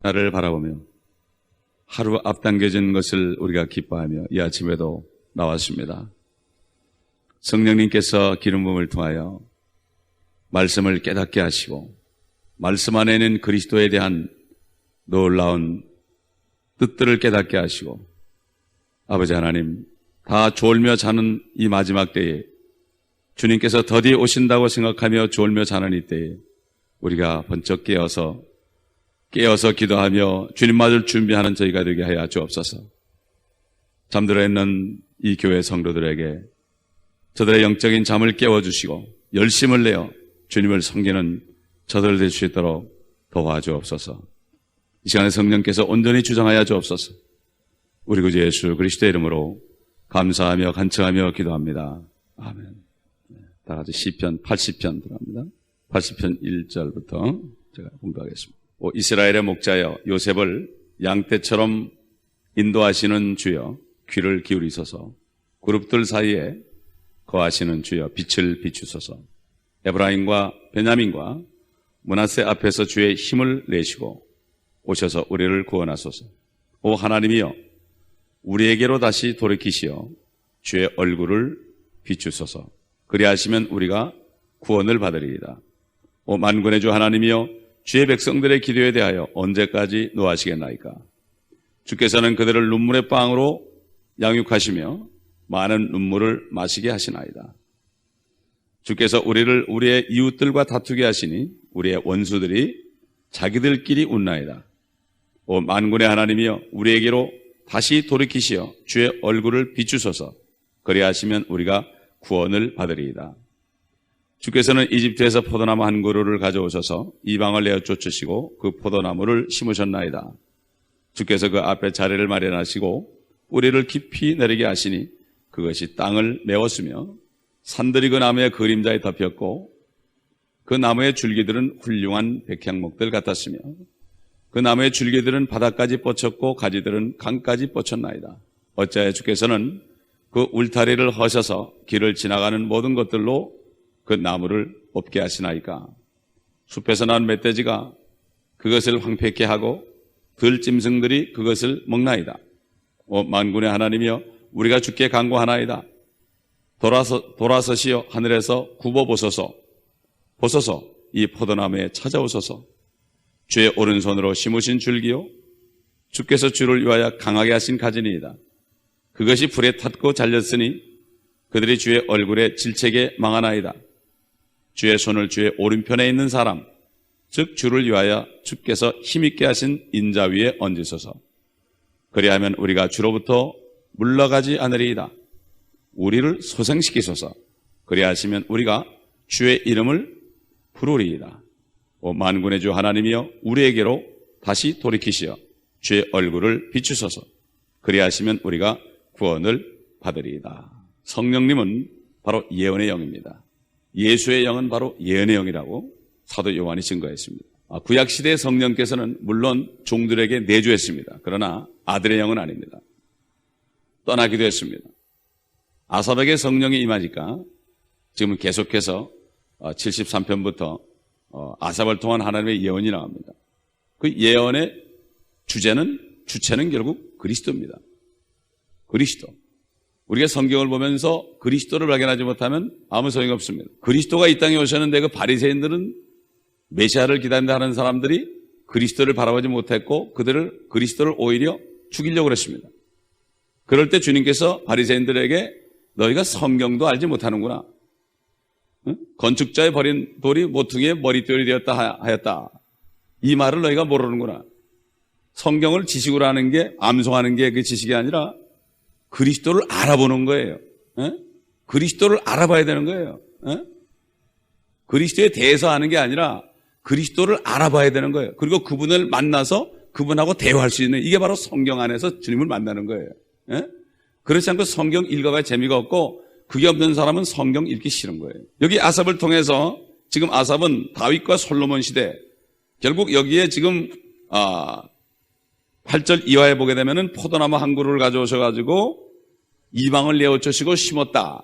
나를 바라보며 하루 앞당겨진 것을 우리가 기뻐하며 이 아침에도 나왔습니다. 성령님께서 기름 부음을 통하여 말씀을 깨닫게 하시고 말씀 안에는 그리스도에 대한 놀라운 뜻들을 깨닫게 하시고 아버지 하나님, 다 졸며 자는 이 마지막 때에 주님께서 더디 오신다고 생각하며 졸며 자는 이 때에 우리가 번쩍 깨어서 기도하며 주님 맞을 준비하는 저희가 되게 하여 주옵소서. 잠들어 있는 이 교회 성도들에게 저들의 영적인 잠을 깨워주시고 열심을 내어 주님을 섬기는 저들 될 수 있도록 도와주옵소서. 이 시간에 성령께서 온전히 주장하여 주옵소서. 우리 구주 예수 그리스도의 이름으로 감사하며 간청하며 기도합니다. 아멘. 다 같이 시편 80편 들어갑니다. 80편 1절부터 제가 공부하겠습니다. 이스라엘의 목자여 요셉을 양떼처럼 인도하시는 주여 귀를 기울이소서. 그룹들 사이에 거하시는 주여 빛을 비추소서. 에브라임과 베냐민과 므낫세 앞에서 주의 힘을 내시고 오셔서 우리를 구원하소서. 오 하나님이여 우리에게로 다시 돌이키시어 주의 얼굴을 비추소서. 그리하시면 우리가 구원을 받으리이다. 오 만군의 주 하나님이여 주의 백성들의 기도에 대하여 언제까지 노하시겠나이까? 주께서는 그들을 눈물의 빵으로 양육하시며 많은 눈물을 마시게 하시나이다. 주께서 우리를 우리의 이웃들과 다투게 하시니 우리의 원수들이 자기들끼리 웃나이다. 오 만군의 하나님이여 우리에게로 다시 돌이키시어 주의 얼굴을 비추소서. 그리하시면 우리가 구원을 받으리이다. 주께서는 이집트에서 포도나무 한 그루를 가져오셔서 이방을 내어 쫓으시고 그 포도나무를 심으셨나이다. 주께서 그 앞에 자리를 마련하시고 뿌리를 깊이 내리게 하시니 그것이 땅을 메웠으며 산들이 그 나무의 그림자에 덮였고 그 나무의 줄기들은 훌륭한 백향목들 같았으며 그 나무의 줄기들은 바닥까지 뻗쳤고 가지들은 강까지 뻗쳤나이다. 어찌하여 주께서는 그 울타리를 허셔서 길을 지나가는 모든 것들로 그 나무를 없게 하시나이까? 숲에서 난 멧돼지가 그것을 황폐케 하고 들짐승들이 그것을 먹나이다. 오 만군의 하나님이여 우리가 주께 간구하나이다. 돌아서시어 하늘에서 굽어보소서. 보소서 이 포도나무에 찾아오소서. 주의 오른손으로 심으신 줄기요 주께서 주를 위하여 강하게 하신 가지니이다. 그것이 불에 탔고 잘렸으니 그들이 주의 얼굴에 질책에 망하나이다. 주의 손을 주의 오른편에 있는 사람 즉 주를 위하여 주께서 힘있게 하신 인자 위에 얹으소서. 그리하면 우리가 주로부터 물러가지 않으리이다. 우리를 소생시키소서. 그리하시면 우리가 주의 이름을 부르리이다. 오 만군의 주 하나님이여 우리에게로 다시 돌이키시어 주의 얼굴을 비추소서. 그리하시면 우리가 구원을 받으리이다. 성령님은 바로 예언의 영입니다. 예수의 영은 바로 예언의 영이라고 사도 요한이 증거했습니다. 구약시대의 성령께서는 물론 종들에게 내주했습니다. 그러나 아들의 영은 아닙니다. 떠나기도 했습니다. 아삽에게 성령이 임하니까 지금 계속해서 73편부터 아삽을 통한 하나님의 예언이 나옵니다. 그 예언의 주체는 결국 그리스도입니다. 그리스도. 우리가 성경을 보면서 그리스도를 발견하지 못하면 아무 소용이 없습니다. 그리스도가 이 땅에 오셨는데 그 바리새인들은 메시아를 기다린다 하는 사람들이 그리스도를 바라보지 못했고 그리스도를 오히려 죽이려고 그랬습니다. 그럴 때 주님께서 바리새인들에게 너희가 성경도 알지 못하는구나. 응? 건축자의 버린 돌이 모퉁이의 머릿돌이 되었다 하였다. 이 말을 너희가 모르는구나. 성경을 지식으로 하는 게 암송하는 게 그 지식이 아니라 그리스도를 알아보는 거예요. 에? 그리스도를 알아봐야 되는 거예요. 에? 그리스도에 대해서 아는 게 아니라 그리스도를 알아봐야 되는 거예요. 그리고 그분을 만나서 그분하고 대화할 수 있는 이게 바로 성경 안에서 주님을 만나는 거예요. 에? 그렇지 않고 성경 읽어봐야 재미가 없고 그게 없는 사람은 성경 읽기 싫은 거예요. 여기 아삽을 통해서 지금 아삽은 다윗과 솔로몬 시대 결국 여기에 지금 8절 이하에 보게 되면은 포도나무 한 그루를 가져오셔가지고 이방을 내어쫓으시고 심었다.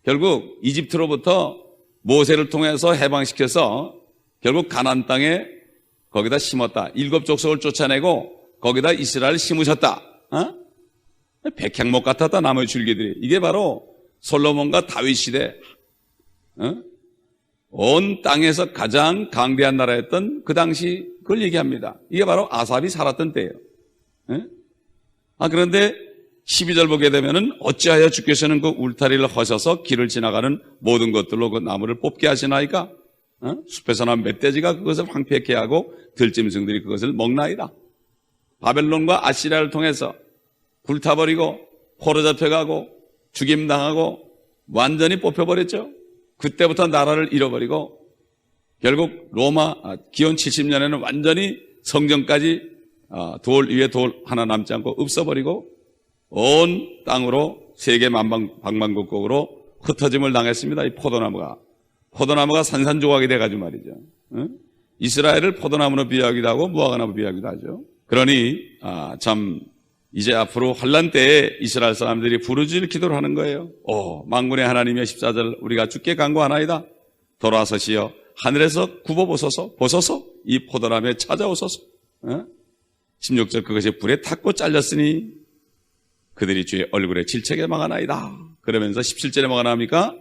결국 이집트로부터 모세를 통해서 해방시켜서 결국 가나안 땅에 거기다 심었다. 7 족속을 쫓아내고 거기다 이스라엘을 심으셨다. 백향목 같았다, 나무의 줄기들이. 이게 바로 솔로몬과 다윗 시대 온 땅에서 가장 강대한 나라였던 그 당시 그걸 얘기합니다. 이게 바로 아삽이 살았던 때예요. 그런데 12절 보게 되면은 어찌하여 주께서는 그 울타리를 허셔서 길을 지나가는 모든 것들로 그 나무를 뽑게 하시나이까? 숲에서 난 멧돼지가 그것을 황폐케 하고 들짐승들이 그것을 먹나이다. 바벨론과 아시리아를 통해서 불타버리고 포로 잡혀가고 죽임당하고 완전히 뽑혀버렸죠. 그때부터 나라를 잃어버리고 결국 기원 70년에는 완전히 성전까지 돌 위에 돌 하나 남지 않고 없어버리고 온 땅으로 세계 방방곡곡으로 흩어짐을 당했습니다. 이 포도나무가 산산조각이 돼가지고 말이죠. 이스라엘을 포도나무로 비유하기도 하고 무화과나무 비유하기도 하죠. 그러니 참 이제 앞으로 환난 때에 이스라엘 사람들이 부르짖을 기도를 하는 거예요. 만군의 하나님의 14절 우리가 주께 간구하나이다. 돌아서시어 하늘에서 굽어보소서 이 포도나무에 찾아오소서. 16절 그것이 불에 탔고 잘렸으니 그들이 주의 얼굴에 질책에 망하나이다. 그러면서 17절에 뭐가 나옵니까?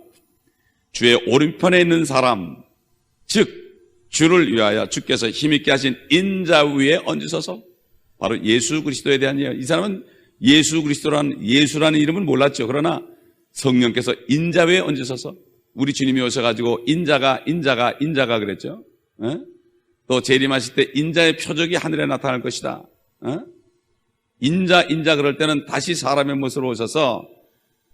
주의 오른편에 있는 사람, 즉 주를 위하여 주께서 힘있게 하신 인자 위에 얹으소서. 바로 예수 그리스도에 대한 이야기. 이 사람은 예수 예수라는 이름은 몰랐죠. 그러나 성령께서 인자 위에 얹으소서. 우리 주님이 오셔가지고 인자가 그랬죠. 또 재림하실 때 인자의 표적이 하늘에 나타날 것이다. 인자 그럴 때는 다시 사람의 모습으로 오셔서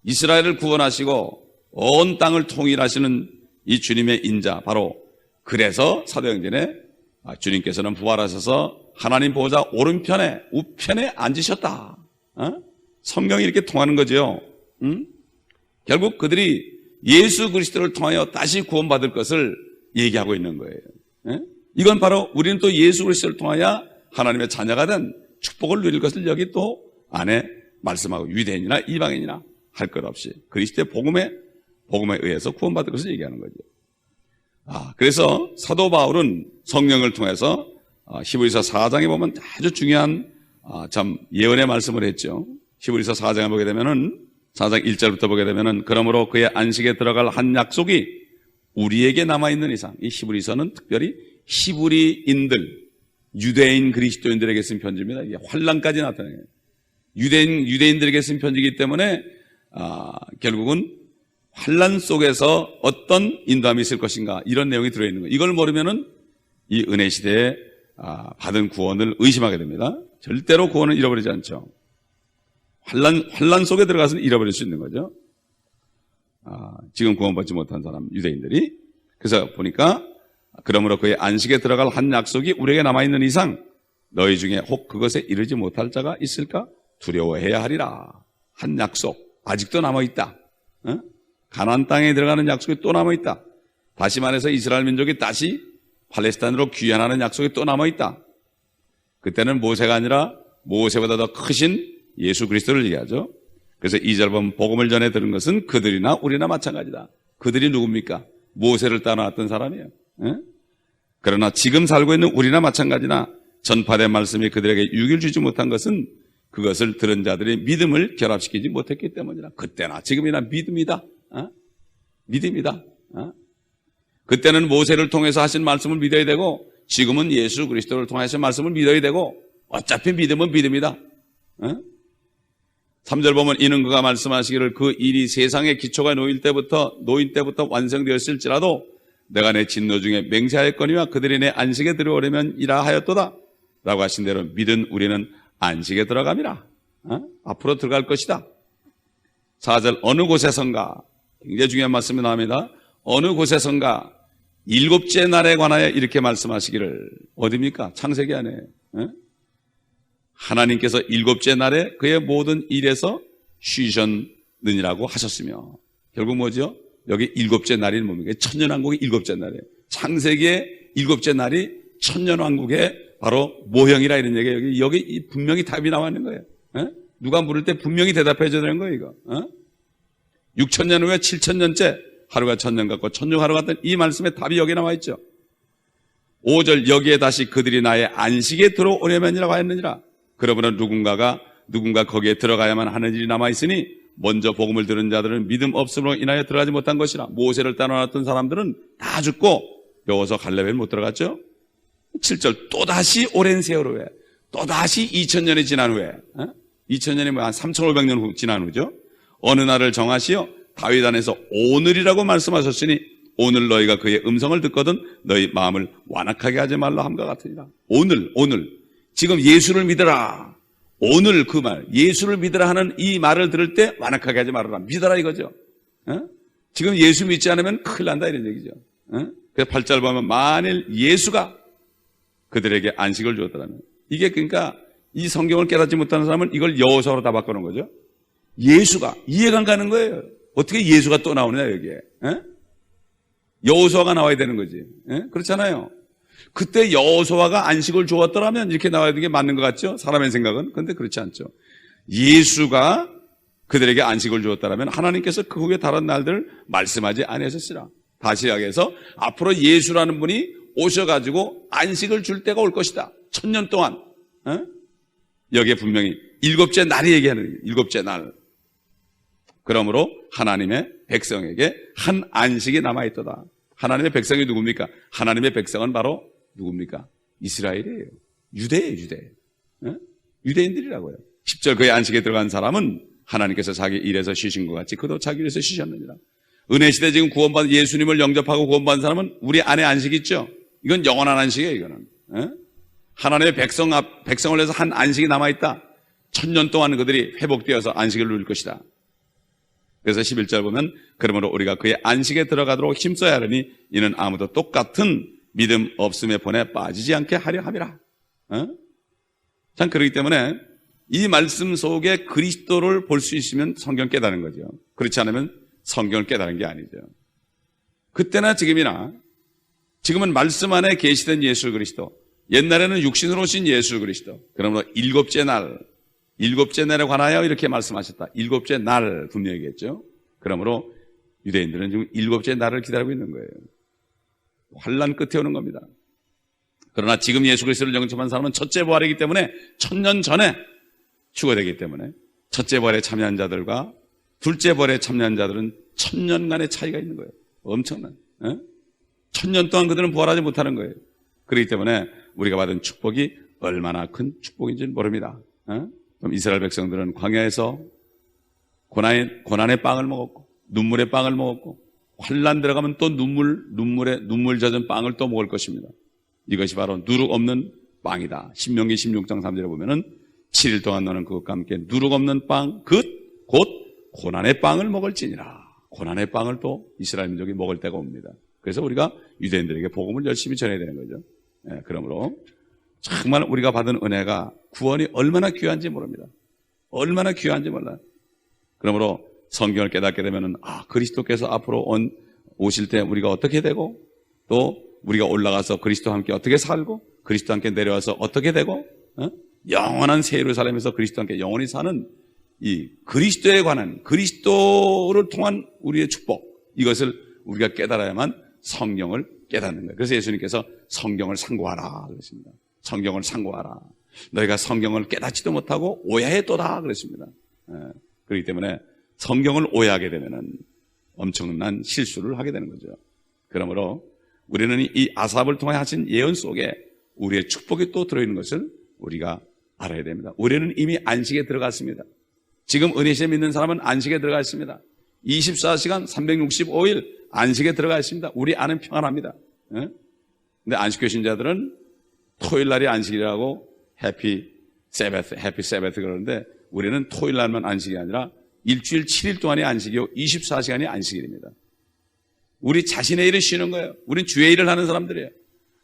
이스라엘을 구원하시고 온 땅을 통일하시는 이 주님의 인자, 바로 그래서 사도행전에 주님께서는 부활하셔서 하나님 보호자 오른편에 우편에 앉으셨다. 성경이 이렇게 통하는 거죠. 결국 그들이 예수 그리스도를 통하여 다시 구원받을 것을 얘기하고 있는 거예요. 이건 바로 우리는 또 예수 그리스도를 통하여 하나님의 자녀가 된 축복을 누릴 것을 여기 또 안에 말씀하고 유대인이나 이방인이나 할 것 없이 그리스도의 복음에 의해서 구원받을 것을 얘기하는 거죠. 그래서 사도 바울은 성령을 통해서 히브리서 4장에 보면 아주 중요한 참 예언의 말씀을 했죠. 히브리서 4장에 보게 되면은 4장 1절부터 보게 되면은 그러므로 그의 안식에 들어갈 한 약속이 우리에게 남아있는 이상, 이 히브리서는 특별히 히브리인들, 유대인 그리스도인들에게 쓴 편지입니다. 이게 환난까지 나타나요. 유대인들에게 쓴 편지이기 때문에 결국은 환난 속에서 어떤 인도함이 있을 것인가 이런 내용이 들어있는 거예요. 이걸 모르면은 이 은혜 시대에 받은 구원을 의심하게 됩니다. 절대로 구원을 잃어버리지 않죠. 환난 속에 들어가서는 잃어버릴 수 있는 거죠. 지금 구원받지 못한 사람 유대인들이. 그래서 보니까 그러므로 그의 안식에 들어갈 한 약속이 우리에게 남아있는 이상 너희 중에 혹 그것에 이르지 못할 자가 있을까? 두려워해야 하리라. 한 약속 아직도 남아있다. 가나안 땅에 들어가는 약속이 또 남아있다. 다시 말해서 이스라엘 민족이 다시 팔레스타인으로 귀환하는 약속이 또 남아있다. 그때는 모세가 아니라 모세보다 더 크신 예수 그리스도를 얘기하죠. 그래서 2절 보면 복음을 전해 들은 것은 그들이나 우리나 마찬가지다. 그들이 누굽니까? 모세를 따라왔던 사람이에요. 그러나 지금 살고 있는 우리나 마찬가지나 전파된 말씀이 그들에게 유익을 주지 못한 것은 그것을 들은 자들의 믿음을 결합시키지 못했기 때문이다. 그때나 지금이나 믿음이다. 믿음이다. 그때는 모세를 통해서 하신 말씀을 믿어야 되고 지금은 예수 그리스도를 통해서 말씀을 믿어야 되고 어차피 믿음은 믿음이다. 3절 보면 이는 그가 말씀하시기를 그 일이 세상의 기초가 노인 때부터 완성되었을지라도 내가 내 진노 중에 맹세하였거니와 그들이 내 안식에 들어오려면 이라 하였도다 라고 하신 대로 믿은 우리는 안식에 들어감이라. 앞으로 들어갈 것이다. 4절 어느 곳에선가 굉장히 중요한 말씀이 나옵니다. 어느 곳에선가 7째 날에 관하여 이렇게 말씀하시기를 어디입니까? 창세기 안에 하나님께서 7째 날에 그의 모든 일에서 쉬셨느니라고 하셨으며 결국 뭐죠? 여기 7째 날이 뭡니까? 천년왕국의 7째 날이에요. 창세기의 7째 날이 천년왕국의 바로 모형이라 이런 얘기예요. 여기 분명히 답이 나와 있는 거예요. 누가 물을 때 분명히 대답해 줘야 되는 거예요, 이거. 6천년 후에 7천년째 하루가 천년 같고 천년 하루 같은 이 말씀의 답이 여기 나와 있죠. 5절 여기에 다시 그들이 나의 안식에 들어오려면이라고 하였느니라. 그러므로 누군가 거기에 들어가야만 하는 일이 남아있으니 먼저 복음을 들은 자들은 믿음 없음으로 인하여 들어가지 못한 것이라. 모세를 따라놨던 사람들은 다 죽고 여호수아 갈렙에는 못 들어갔죠. 7절 또다시 오랜 세월 후에 또다시 2000년이 지난 후에 2000년이 한 3500년 후 지난 후죠. 어느 날을 정하시어 다윗 안에서 오늘이라고 말씀하셨으니 오늘 너희가 그의 음성을 듣거든 너희 마음을 완악하게 하지 말라 함과 같으니라. 오늘 지금 예수를 믿으라. 오늘 그 말, 예수를 믿으라 하는 이 말을 들을 때 완악하게 하지 말아라. 믿어라 이거죠. 지금 예수 믿지 않으면 큰일 난다 이런 얘기죠. 그래서 8절 보면 만일 예수가 그들에게 안식을 주었다면, 이게 그러니까 이 성경을 깨닫지 못하는 사람은 이걸 여호수아로 다 바꾸는 거죠. 예수가 이해가 안 가는 거예요. 어떻게 예수가 또 나오느냐 여기에. 여호수아가 나와야 되는 거지. 그렇잖아요. 그때 여호수아가 안식을 주었더라면 이렇게 나와야 되는 게 맞는 것 같죠? 사람의 생각은. 그런데 그렇지 않죠. 예수가 그들에게 안식을 주었다면 하나님께서 그 후에 다른 날들 말씀하지 아니하셨으라. 다시 이야기해서 앞으로 예수라는 분이 오셔가지고 안식을 줄 때가 올 것이다. 1000년 동안. 여기에 분명히 일곱째 날이 얘기하는 거예요. 일곱째 날. 그러므로 하나님의 백성에게 한 안식이 남아있도다. 하나님의 백성이 누굽니까? 하나님의 백성은 바로 누굽니까? 이스라엘이에요. 유대예요, 유대. 유대인들이라고요. 10절 그의 안식에 들어간 사람은 하나님께서 자기 일에서 쉬신 것 같이 그도 자기 일에서 쉬셨느니라. 은혜시대 지금 구원받은 예수님을 영접하고 구원받은 사람은 우리 안에 안식이 있죠. 이건 영원한 안식이에요, 이거는. 하나님의 백성을 위해서 한 안식이 남아있다. 1000년 동안 그들이 회복되어서 안식을 누릴 것이다. 그래서 11절 보면 그러므로 우리가 그의 안식에 들어가도록 힘써야 하려니 이는 아무도 똑같은 믿음 없음의 본에 빠지지 않게 하려 함이라. 참 그렇기 때문에 이 말씀 속에 그리스도를 볼 수 있으면 성경 깨달은 거죠. 그렇지 않으면 성경을 깨달은 게 아니죠. 그때나 지금이나 지금은 말씀 안에 계시된 예수 그리스도, 옛날에는 육신으로 오신 예수 그리스도. 그러므로 일곱째 날에 관하여 이렇게 말씀하셨다. 일곱째 날 분명히 얘기했죠. 그러므로 유대인들은 지금 일곱째 날을 기다리고 있는 거예요. 환난 끝에 오는 겁니다. 그러나 지금 예수 그리스도를 영접한 사람은 첫째 부활이기 때문에 1000년 전에 추가되기 때문에 첫째 부활에 참여한 자들과 둘째 부활에 참여한 자들은 1000년간의 차이가 있는 거예요. 엄청난. 1000년 동안 그들은 부활하지 못하는 거예요. 그렇기 때문에 우리가 받은 축복이 얼마나 큰 축복인지는 모릅니다. 그럼 이스라엘 백성들은 광야에서 고난의 빵을 먹었고 눈물의 빵을 먹었고 환난 들어가면 또 눈물 젖은 빵을 또 먹을 것입니다. 이것이 바로 누룩 없는 빵이다. 신명기 16장 3절에 보면은 7일 동안 너는 그것과 함께 누룩 없는 빵 곧 고난의 빵을 먹을지니라. 고난의 빵을 또 이스라엘 민족이 먹을 때가 옵니다. 그래서 우리가 유대인들에게 복음을 열심히 전해야 되는 거죠. 그러므로 정말 우리가 받은 은혜가 구원이 얼마나 귀한지 모릅니다. 얼마나 귀한지 몰라요. 그러므로 성경을 깨닫게 되면은 그리스도께서 앞으로 오실 때 우리가 어떻게 되고 또 우리가 올라가서 그리스도와 함께 어떻게 살고 그리스도와 함께 내려와서 어떻게 되고 영원한 새 예루살렘에서 그리스도와 함께 영원히 사는 이 그리스도에 관한 그리스도를 통한 우리의 축복, 이것을 우리가 깨달아야만 성경을 깨닫는 거예요. 그래서 예수님께서 성경을 상고하라 그랬습니다. 성경을 상고하라. 너희가 성경을 깨닫지도 못하고 오해했도다 그랬습니다. 그렇기 때문에 성경을 오해하게 되면은 엄청난 실수를 하게 되는 거죠. 그러므로 우리는 이 아삽을 통해 하신 예언 속에 우리의 축복이 또 들어있는 것을 우리가 알아야 됩니다. 우리는 이미 안식에 들어갔습니다. 지금 은혜시에 믿는 사람은 안식에 들어가 있습니다. 24시간 365일 안식에 들어가 있습니다. 우리 안은 평안합니다. 근데 안식교 신자들은 토요일 날이 안식이라고 해피 세베트 그러는데 우리는 토요일 날만 안식이 아니라 일주일 7일 동안이 안식이요 24시간이 안식일입니다. 우리 자신의 일을 쉬는 거예요. 우린 주의 일을 하는 사람들이에요.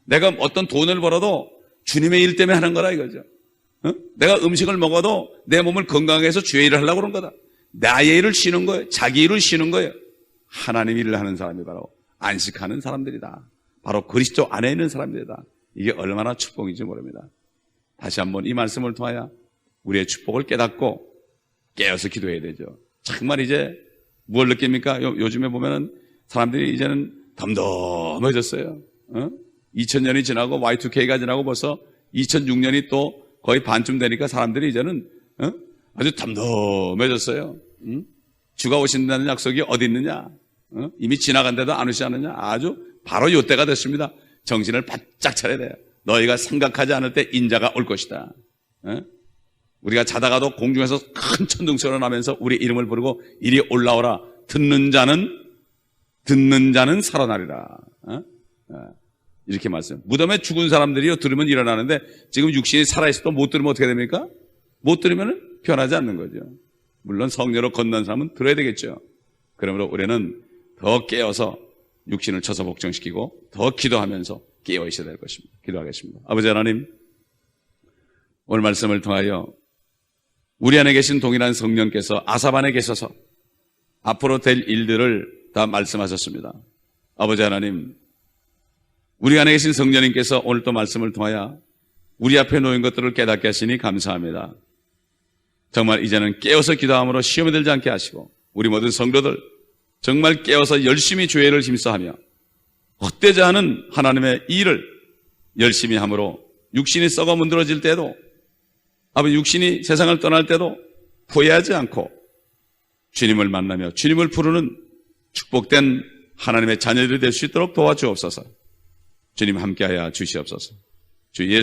내가 어떤 돈을 벌어도 주님의 일 때문에 하는 거라 이거죠. 내가 음식을 먹어도 내 몸을 건강하게 해서 주의 일을 하려고 그런 거다. 나의 일을 쉬는 거예요. 자기 일을 쉬는 거예요. 하나님 일을 하는 사람이 바로 안식하는 사람들이다. 바로 그리스도 안에 있는 사람들이다. 이게 얼마나 축복인지 모릅니다. 다시 한번 이 말씀을 통하여 우리의 축복을 깨닫고 깨어서 기도해야 되죠. 정말 이제 뭘 느낍니까? 요즘에 보면은 사람들이 이제는 덤덤해졌어요. 2000년이 지나고 Y2K가 지나고 벌써 2006년이 또 거의 반쯤 되니까 사람들이 이제는 아주 덤덤해졌어요. 주가 오신다는 약속이 어디 있느냐? 이미 지나간데도 안 오시지 않느냐? 아주 바로 이때가 됐습니다. 정신을 바짝 차려야 돼요. 너희가 생각하지 않을 때 인자가 올 것이다. 우리가 자다가도 공중에서 큰 천둥소리가 나면서 우리 이름을 부르고 이리 올라오라. 듣는 자는 살아나리라. 이렇게 말씀. 무덤에 죽은 사람들이요 들으면 일어나는데 지금 육신이 살아있어도 못 들으면 어떻게 됩니까? 못 들으면 변하지 않는 거죠. 물론 성령으로 건넌 사람은 들어야 되겠죠. 그러므로 우리는 더 깨어서 육신을 쳐서 복종시키고 더 기도하면서 깨어 있어야 될 것입니다. 기도하겠습니다. 아버지 하나님, 오늘 말씀을 통하여 우리 안에 계신 동일한 성령께서 아삽 안에 계셔서 앞으로 될 일들을 다 말씀하셨습니다. 아버지 하나님, 우리 안에 계신 성령님께서 오늘 또 말씀을 통하여 우리 앞에 놓인 것들을 깨닫게 하시니 감사합니다. 정말 이제는 깨어서 기도함으로 시험에 들지 않게 하시고 우리 모든 성도들 정말 깨어서 열심히 주의 일을 힘써하며 헛되지 않은 하나님의 일을 열심히 함으로 육신이 썩어 문드러질 때도 아버지 육신이 세상을 떠날 때도 후회하지 않고 주님을 만나며 주님을 부르는 축복된 하나님의 자녀들이 될 수 있도록 도와주옵소서. 주님 함께하여 주시옵소서. 주 예수